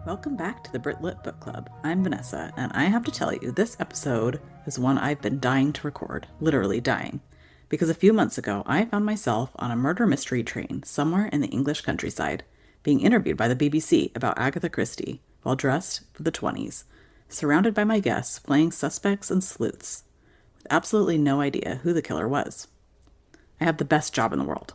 Welcome back to the Brit Lit Book Club. I'm Vanessa, and I have to tell you, this episode is one I've been dying to record, literally dying, because a few months ago I found myself on a murder mystery train somewhere in the English countryside, being interviewed by the BBC about Agatha Christie, while dressed for the 20s, surrounded by my guests playing suspects and sleuths, with absolutely no idea who the killer was. I have the best job in the world.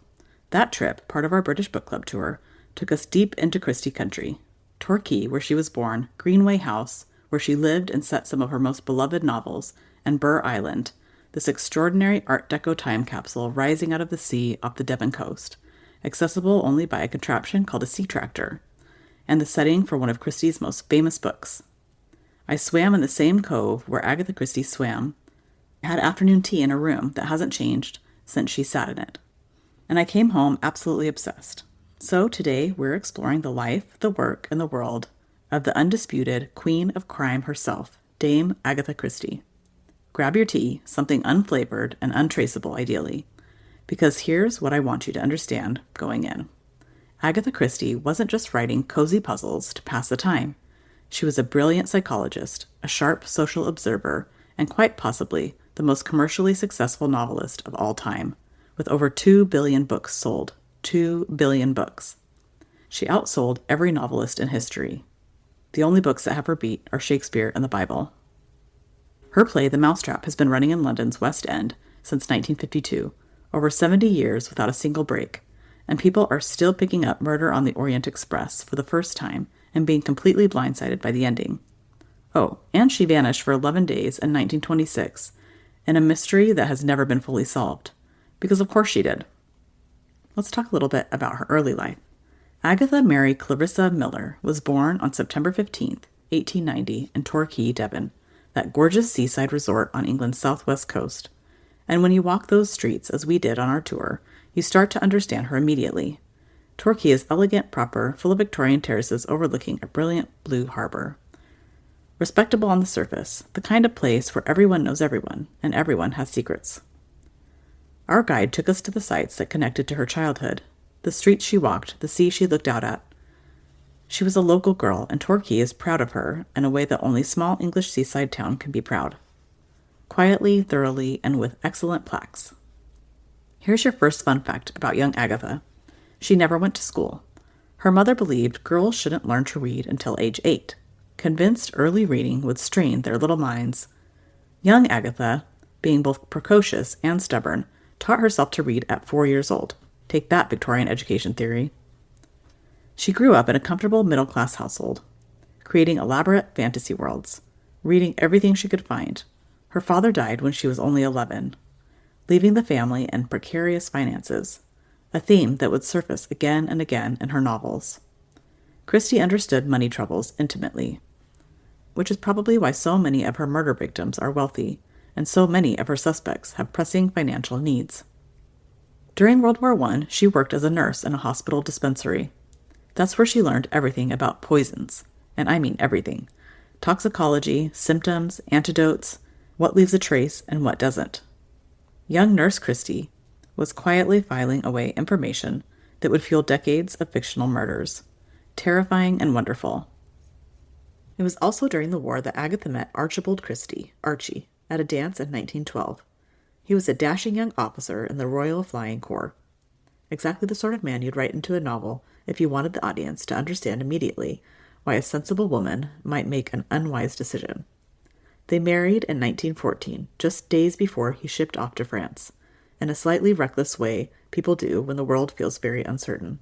That trip, part of our British book club tour, took us deep into Christie country. Torquay, where she was born, Greenway House, where she lived and set some of her most beloved novels, and Burr Island, this extraordinary Art Deco time capsule rising out of the sea off the Devon coast, accessible only by a contraption called a sea tractor, and the setting for one of Christie's most famous books. I swam in the same cove where Agatha Christie swam, had afternoon tea in a room that hasn't changed since she sat in it, and I came home absolutely obsessed. So today we're exploring the life, the work, and the world of the undisputed queen of crime herself, Dame Agatha Christie. Grab your tea, something unflavored and untraceable ideally, because here's what I want you to understand going in. Agatha Christie wasn't just writing cozy puzzles to pass the time. She was a brilliant psychologist, a sharp social observer, and quite possibly the most commercially successful novelist of all time, with over 2 billion books sold. 2 billion books. She outsold every novelist in history. The only books that have her beat are Shakespeare and the Bible. Her play, The Mousetrap, has been running in London's West End since 1952, over 70 years without a single break, and people are still picking up Murder on the Orient Express for the first time and being completely blindsided by the ending. Oh, and she vanished for 11 days in 1926 in a mystery that has never been fully solved, because of course she did. Let's talk a little bit about her early life. Agatha Mary Clarissa Miller was born on September 15th, 1890, in Torquay, Devon, that gorgeous seaside resort on England's southwest coast. And when you walk those streets, as we did on our tour, you start to understand her immediately. Torquay is elegant, proper, full of Victorian terraces overlooking a brilliant blue harbor. Respectable on the surface, the kind of place where everyone knows everyone, and everyone has secrets. Our guide took us to the sites that connected to her childhood, the streets she walked, the sea she looked out at. She was a local girl, and Torquay is proud of her in a way that only small English seaside town can be proud. Quietly, thoroughly, and with excellent plaques. Here's your first fun fact about young Agatha. She never went to school. Her mother believed girls shouldn't learn to read until age 8, convinced early reading would strain their little minds. Young Agatha, being both precocious and stubborn, taught herself to read at 4 years old. Take that, Victorian education theory. She grew up in a comfortable middle-class household, creating elaborate fantasy worlds, reading everything she could find. Her father died when she was only 11, leaving the family in precarious finances, a theme that would surface again and again in her novels. Christie understood money troubles intimately, which is probably why so many of her murder victims are wealthy, and so many of her suspects have pressing financial needs. During World War I, she worked as a nurse in a hospital dispensary. That's where she learned everything about poisons, and I mean everything. Toxicology, symptoms, antidotes, what leaves a trace and what doesn't. Young Nurse Christie was quietly filing away information that would fuel decades of fictional murders. Terrifying and wonderful. It was also during the war that Agatha met Archibald Christie, Archie, at a dance in 1912. He was a dashing young officer in the Royal Flying Corps. Exactly the sort of man you'd write into a novel if you wanted the audience to understand immediately why a sensible woman might make an unwise decision. They married in 1914, just days before he shipped off to France, in a slightly reckless way people do when the world feels very uncertain.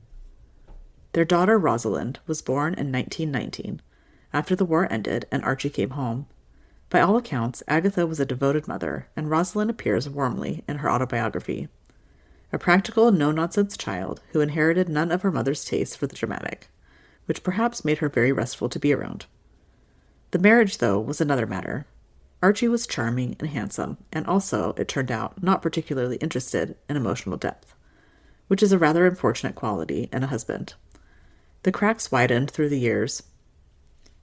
Their daughter Rosalind was born in 1919, after the war ended and Archie came home. By all accounts, Agatha was a devoted mother, and Rosalind appears warmly in her autobiography. A practical, no-nonsense child who inherited none of her mother's taste for the dramatic, which perhaps made her very restful to be around. The marriage, though, was another matter. Archie was charming and handsome, and also, it turned out, not particularly interested in emotional depth, which is a rather unfortunate quality in a husband. The cracks widened through the years,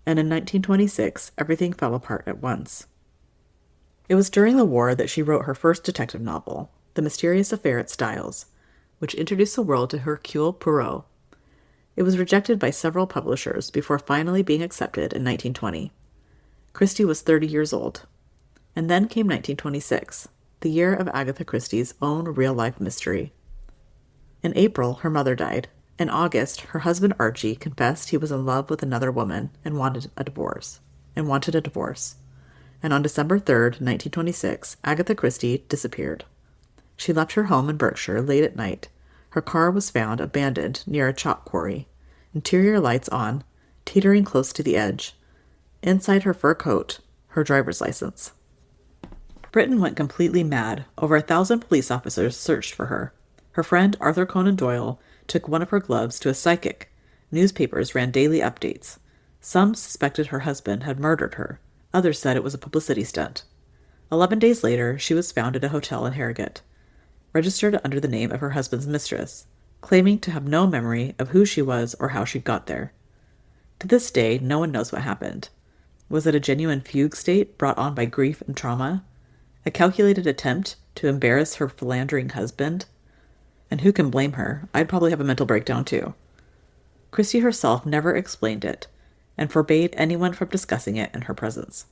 and in 1926, everything fell apart at once. It was during the war that she wrote her first detective novel, The Mysterious Affair at Styles, which introduced the world to Hercule Poirot. It was rejected by several publishers before finally being accepted in 1920. Christie was 30 years old. And then came 1926, the year of Agatha Christie's own real-life mystery. In April, her mother died. In August, her husband Archie confessed he was in love with another woman and wanted a divorce. And on December 3rd, 1926, Agatha Christie disappeared. She left her home in Berkshire late at night. Her car was found abandoned near a chalk quarry, interior lights on, teetering close to the edge. Inside her fur coat, her driver's license. Britain went completely mad. Over 1,000 police officers searched for her. Her friend Arthur Conan Doyle took one of her gloves to a psychic. Newspapers ran daily updates. Some suspected her husband had murdered her. Others said it was a publicity stunt. 11 days later, she was found at a hotel in Harrogate, registered under the name of her husband's mistress, claiming to have no memory of who she was or how she got there. To this day, no one knows what happened. Was it a genuine fugue state brought on by grief and trauma? A calculated attempt to embarrass her philandering husband? And who can blame her? I'd probably have a mental breakdown too. Christie herself never explained it, and forbade anyone from discussing it in her presence.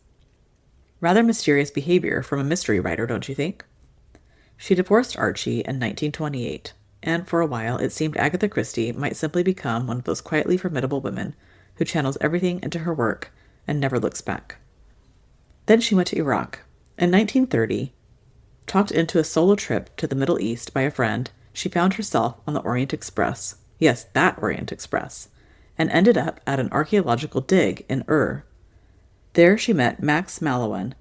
Rather mysterious behavior from a mystery writer, don't you think? She divorced Archie in 1928, and for a while it seemed Agatha Christie might simply become one of those quietly formidable women who channels everything into her work and never looks back. Then she went to Iraq. In 1930, talked into a solo trip to the Middle East by a friend, she found herself on the Orient Express. Yes, that Orient Express. And ended up at an archaeological dig in Ur. There she met Max Mallowan,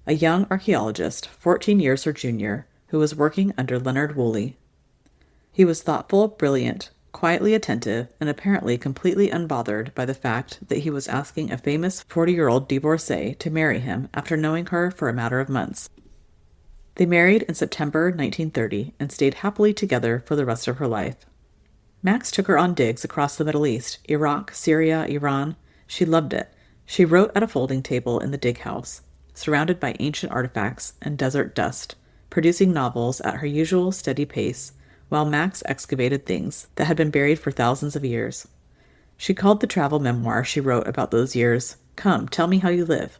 a young archaeologist, 14 years her junior, who was working under Leonard Woolley. He was thoughtful, brilliant, quietly attentive, and apparently completely unbothered by the fact that he was asking a famous 40-year-old divorcee to marry him after knowing her for a matter of months. They married in September 1930 and stayed happily together for the rest of her life. Max took her on digs across the Middle East, Iraq, Syria, Iran. She loved it. She wrote at a folding table in the dig house, surrounded by ancient artifacts and desert dust, producing novels at her usual steady pace, while Max excavated things that had been buried for thousands of years. She called the travel memoir she wrote about those years, "Come, Tell Me How You Live,"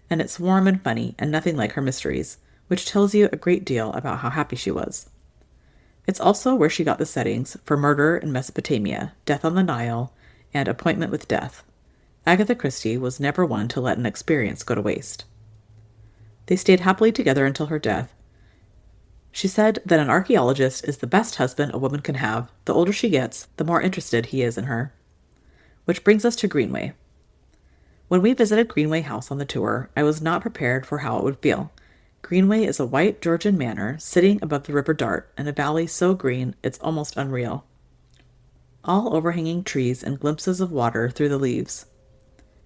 and it's warm and funny and nothing like her mysteries, which tells you a great deal about how happy she was. It's also where she got the settings for Murder in Mesopotamia, Death on the Nile, and Appointment with Death. Agatha Christie was never one to let an experience go to waste. They stayed happily together until her death. She said that an archaeologist is the best husband a woman can have. The older she gets, the more interested he is in her. Which brings us to Greenway. When we visited Greenway House on the tour, I was not prepared for how it would feel. Greenway is a white Georgian manor sitting above the River Dart in a valley so green it's almost unreal. All overhanging trees and glimpses of water through the leaves.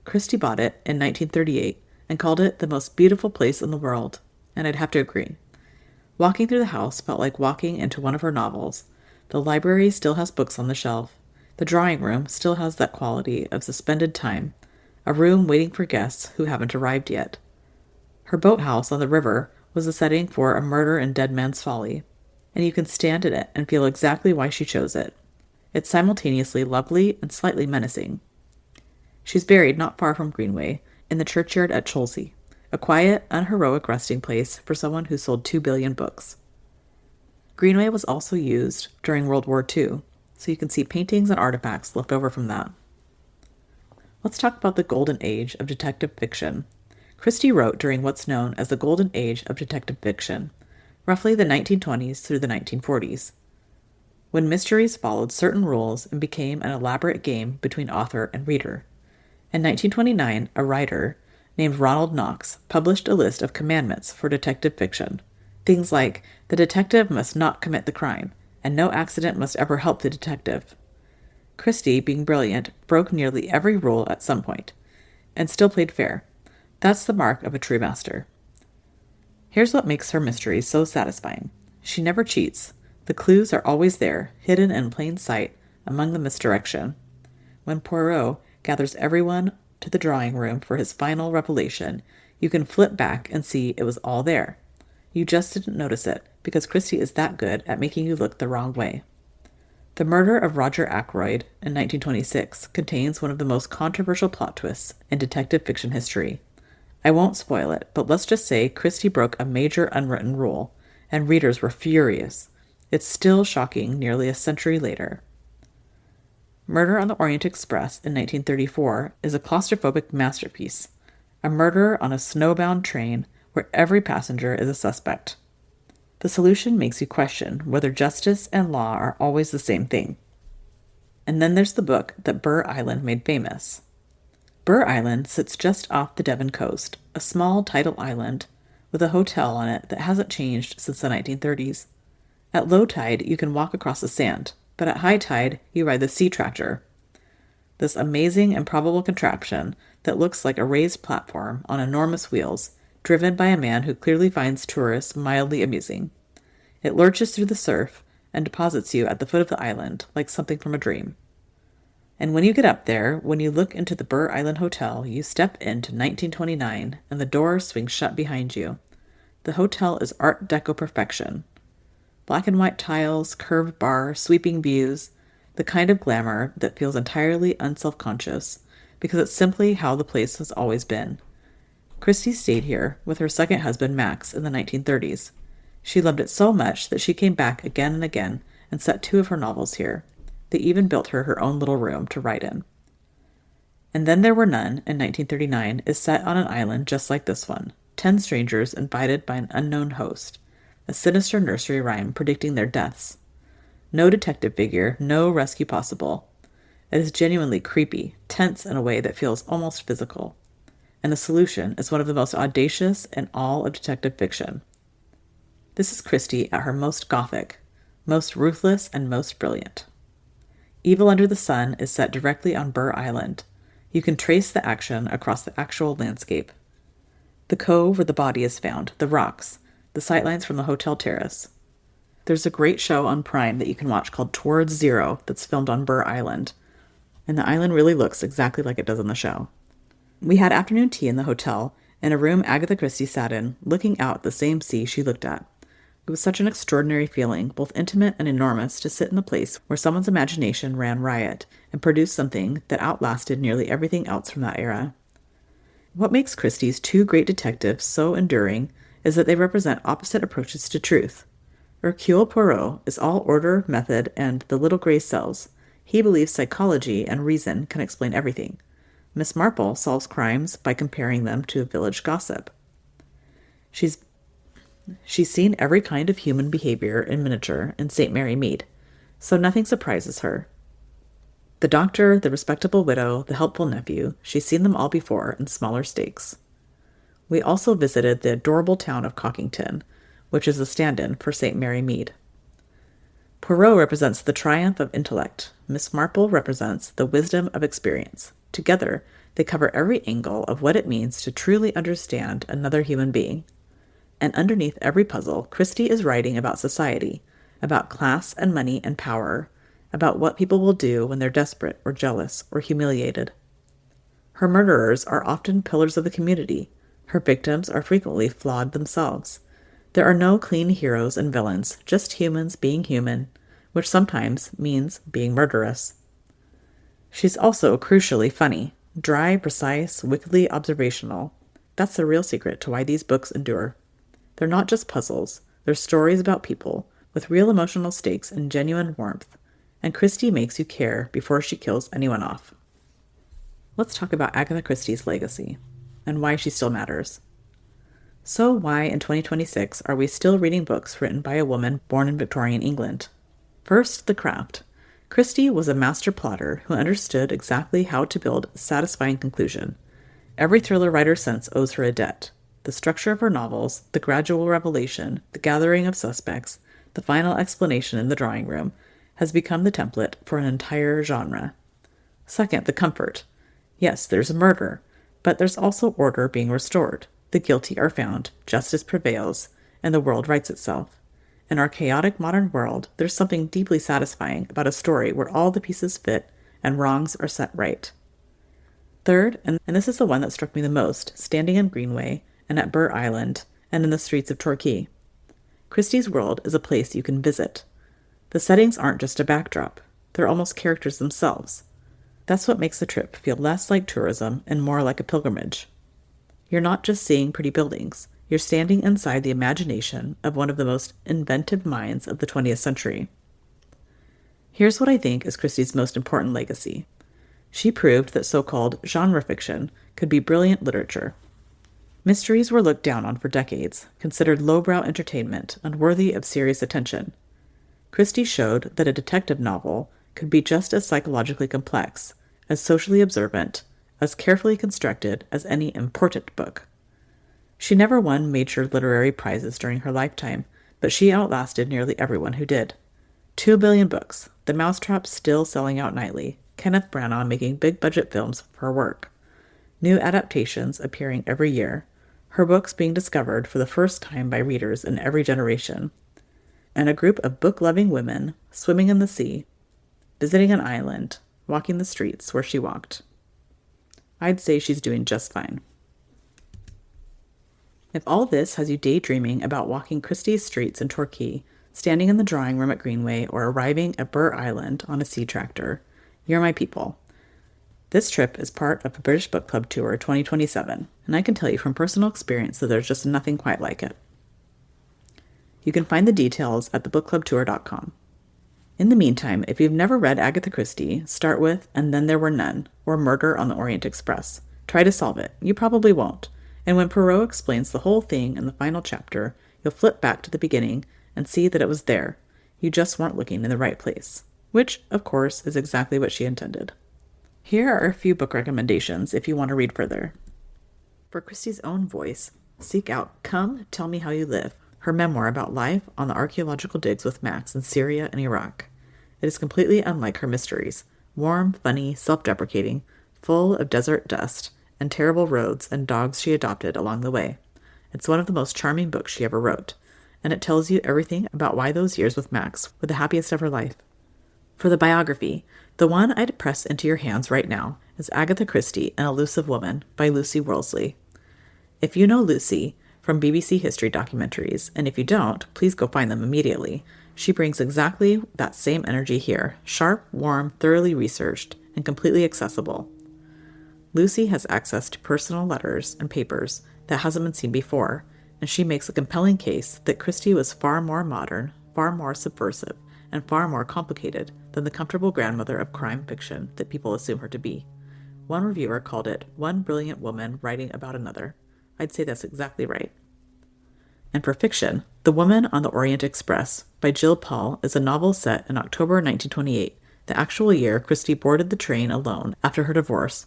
Christie bought it in 1938 and called it the most beautiful place in the world, and I'd have to agree. Walking through the house felt like walking into one of her novels. The library still has books on the shelf. The drawing room still has that quality of suspended time, a room waiting for guests who haven't arrived yet. Her boathouse on the river was the setting for A Murder in Dead Man's Folly, and you can stand in it and feel exactly why she chose it. It's simultaneously lovely and slightly menacing. She's buried not far from Greenway, in the churchyard at Chelsea, a quiet, unheroic resting place for someone who sold 2 billion books. Greenway was also used during World War II, so you can see paintings and artifacts left over from that. Let's talk about the golden age of detective fiction. Christie wrote during what's known as the golden age of detective fiction, roughly the 1920s through the 1940s, when mysteries followed certain rules and became an elaborate game between author and reader. In 1929, a writer named Ronald Knox published a list of commandments for detective fiction. Things like, the detective must not commit the crime, and no accident must ever help the detective. Christie, being brilliant, broke nearly every rule at some point, and still played fair. That's the mark of a true master. Here's what makes her mysteries so satisfying. She never cheats. The clues are always there, hidden in plain sight among the misdirection. When Poirot gathers everyone to the drawing room for his final revelation, you can flip back and see it was all there. You just didn't notice it, because Christie is that good at making you look the wrong way. The Murder of Roger Ackroyd in 1926 contains one of the most controversial plot twists in detective fiction history. I won't spoil it, but let's just say Christie broke a major unwritten rule, and readers were furious. It's still shocking nearly a century later. Murder on the Orient Express in 1934 is a claustrophobic masterpiece, a murder on a snowbound train where every passenger is a suspect. The solution makes you question whether justice and law are always the same thing. And then there's the book that Burr Island made famous. Burr Island sits just off the Devon coast, a small tidal island with a hotel on it that hasn't changed since the 1930s. At low tide, you can walk across the sand, but at high tide, you ride the sea tractor. This amazing and probable contraption that looks like a raised platform on enormous wheels, driven by a man who clearly finds tourists mildly amusing. It lurches through the surf and deposits you at the foot of the island like something from a dream. And when you get up there, when you look into the Burr Island Hotel, you step into 1929 and the door swings shut behind you. The hotel is Art Deco perfection. Black and white tiles, curved bar, sweeping views, the kind of glamour that feels entirely unself-conscious because it's simply how the place has always been. Christie stayed here with her second husband Max in the 1930s. She loved it so much that she came back again and again and set 2 of her novels here. They even built her own little room to write in. And Then There Were None in 1939 is set on an island just like this one, 10 strangers invited by an unknown host, a sinister nursery rhyme predicting their deaths. No detective figure, no rescue possible. It is genuinely creepy, tense in a way that feels almost physical. And the solution is one of the most audacious in all of detective fiction. This is Christie at her most gothic, most ruthless, and most brilliant. Evil Under the Sun is set directly on Burr Island. You can trace the action across the actual landscape. The cove where the body is found, the rocks, the sightlines from the hotel terrace. There's a great show on Prime that you can watch called Towards Zero that's filmed on Burr Island, and the island really looks exactly like it does in the show. We had afternoon tea in the hotel, in a room Agatha Christie sat in, looking out at the same sea she looked at. It was such an extraordinary feeling, both intimate and enormous, to sit in the place where someone's imagination ran riot and produced something that outlasted nearly everything else from that era. What makes Christie's 2 great detectives so enduring is that they represent opposite approaches to truth. Hercule Poirot is all order, method, and the little gray cells. He believes psychology and reason can explain everything. Miss Marple solves crimes by comparing them to village gossip. She's seen every kind of human behavior in miniature in St. Mary Mead, so nothing surprises her. The doctor, the respectable widow, the helpful nephew, she's seen them all before in smaller stakes. We also visited the adorable town of Cockington, which is a stand-in for St. Mary Mead. Poirot represents the triumph of intellect. Miss Marple represents the wisdom of experience. Together, they cover every angle of what it means to truly understand another human being. And underneath every puzzle, Christie is writing about society, about class and money and power, about what people will do when they're desperate or jealous or humiliated. Her murderers are often pillars of the community. Her victims are frequently flawed themselves. There are no clean heroes and villains, just humans being human, which sometimes means being murderous. She's also crucially funny, dry, precise, wickedly observational. That's the real secret to why these books endure. They're not just puzzles, they're stories about people, with real emotional stakes and genuine warmth, and Christie makes you care before she kills anyone off. Let's talk about Agatha Christie's legacy, and why she still matters. So why in 2026 are we still reading books written by a woman born in Victorian England? First, the craft. Christie was a master plotter who understood exactly how to build a satisfying conclusion. Every thriller writer since owes her a debt. The structure of her novels, the gradual revelation, the gathering of suspects, the final explanation in the drawing room, has become the template for an entire genre. Second, the comfort. Yes, there's a murder, but there's also order being restored. The guilty are found, justice prevails, and the world rights itself. In our chaotic modern world, there's something deeply satisfying about a story where all the pieces fit and wrongs are set right. Third, and this is the one that struck me the most, standing in Greenway and at Burr Island and in the streets of Torquay. Christie's world is a place you can visit. The settings aren't just a backdrop. They're almost characters themselves. That's what makes the trip feel less like tourism and more like a pilgrimage. You're not just seeing pretty buildings. You're standing inside the imagination of one of the most inventive minds of the 20th century. Here's what I think is Christie's most important legacy. She proved that so-called genre fiction could be brilliant literature. Mysteries were looked down on for decades, considered lowbrow entertainment, unworthy of serious attention. Christie showed that a detective novel could be just as psychologically complex, as socially observant, as carefully constructed as any important book. She never won major literary prizes during her lifetime, but she outlasted nearly everyone who did. 2 billion books, the Mousetrap still selling out nightly, Kenneth Branagh making big-budget films for her work, new adaptations appearing every year, her books being discovered for the first time by readers in every generation, and a group of book-loving women swimming in the sea, visiting an island, walking the streets where she walked. I'd say she's doing just fine. If all this has you daydreaming about walking Christie's streets in Torquay, standing in the drawing room at Greenway, or arriving at Burr Island on a sea tractor, you're my people. This trip is part of the British Book Club Tour 2027, and I can tell you from personal experience that there's just nothing quite like it. You can find the details at thebookclubtour.com. In the meantime, if you've never read Agatha Christie, start with And Then There Were None, or Murder on the Orient Express. Try to solve it. You probably won't. And when Poirot explains the whole thing in the final chapter, you'll flip back to the beginning and see that it was there. You just weren't looking in the right place. Which, of course, is exactly what she intended. Here are a few book recommendations if you want to read further. For Christie's own voice, seek out Come, Tell Me How You Live, her memoir about life on the archaeological digs with Max in Syria and Iraq. It is completely unlike her mysteries, warm, funny, self-deprecating, full of desert dust, and terrible roads and dogs she adopted along the way. It's one of the most charming books she ever wrote, and it tells you everything about why those years with Max were the happiest of her life. For the biography, the one I'd press into your hands right now is Agatha Christie, An Elusive Woman by Lucy Worsley. If you know Lucy from BBC History documentaries, and if you don't, please go find them immediately. She brings exactly that same energy here, sharp, warm, thoroughly researched, and completely accessible. Lucy has access to personal letters and papers that hasn't been seen before, and she makes a compelling case that Christie was far more modern, far more subversive, and far more complicated than the comfortable grandmother of crime fiction that people assume her to be. One reviewer called it one brilliant woman writing about another. I'd say that's exactly right. And for fiction, The Woman on the Orient Express by Jill Paul is a novel set in October 1928, the actual year Christie boarded the train alone after her divorce.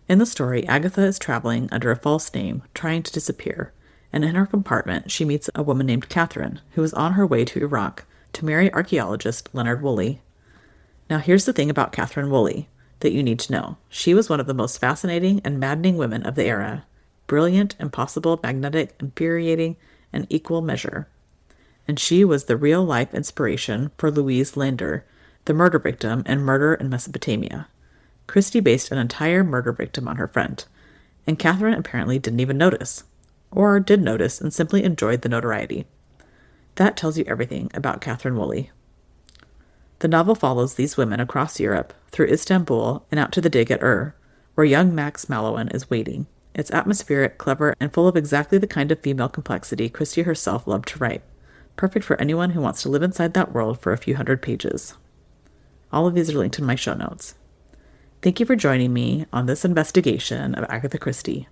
In the story, Agatha is traveling under a false name, trying to disappear, and in her compartment she meets a woman named Catherine, who is on her way to Iraq to marry archaeologist Leonard Woolley. Now here's the thing about Catherine Woolley that you need to know. She was one of the most fascinating and maddening women of the era. Brilliant, impossible, magnetic, infuriating, and equal measure. And she was the real-life inspiration for Louise Lander, the murder victim in Murder in Mesopotamia. Christie based an entire murder victim on her friend, and Catherine apparently didn't even notice, or did notice and simply enjoyed the notoriety. That tells you everything about Catherine Woolley. The novel follows these women across Europe, through Istanbul and out to the dig at Ur, where young Max Mallowan is waiting. It's atmospheric, clever, and full of exactly the kind of female complexity Christie herself loved to write. Perfect for anyone who wants to live inside that world for a few hundred pages. All of these are linked in my show notes. Thank you for joining me on this investigation of Agatha Christie.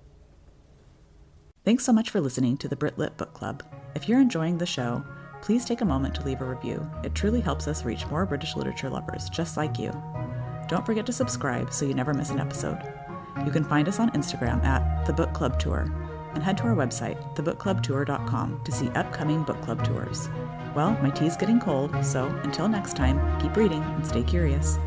Thanks so much for listening to the Brit Lit Book Club. If you're enjoying the show, please take a moment to leave a review. It truly helps us reach more British literature lovers just like you. Don't forget to subscribe so you never miss an episode. You can find us on Instagram at The Book Club Tour, and head to our website, thebookclubtour.com, to see upcoming book club tours. Well, my tea's getting cold, so until next time, keep reading and stay curious.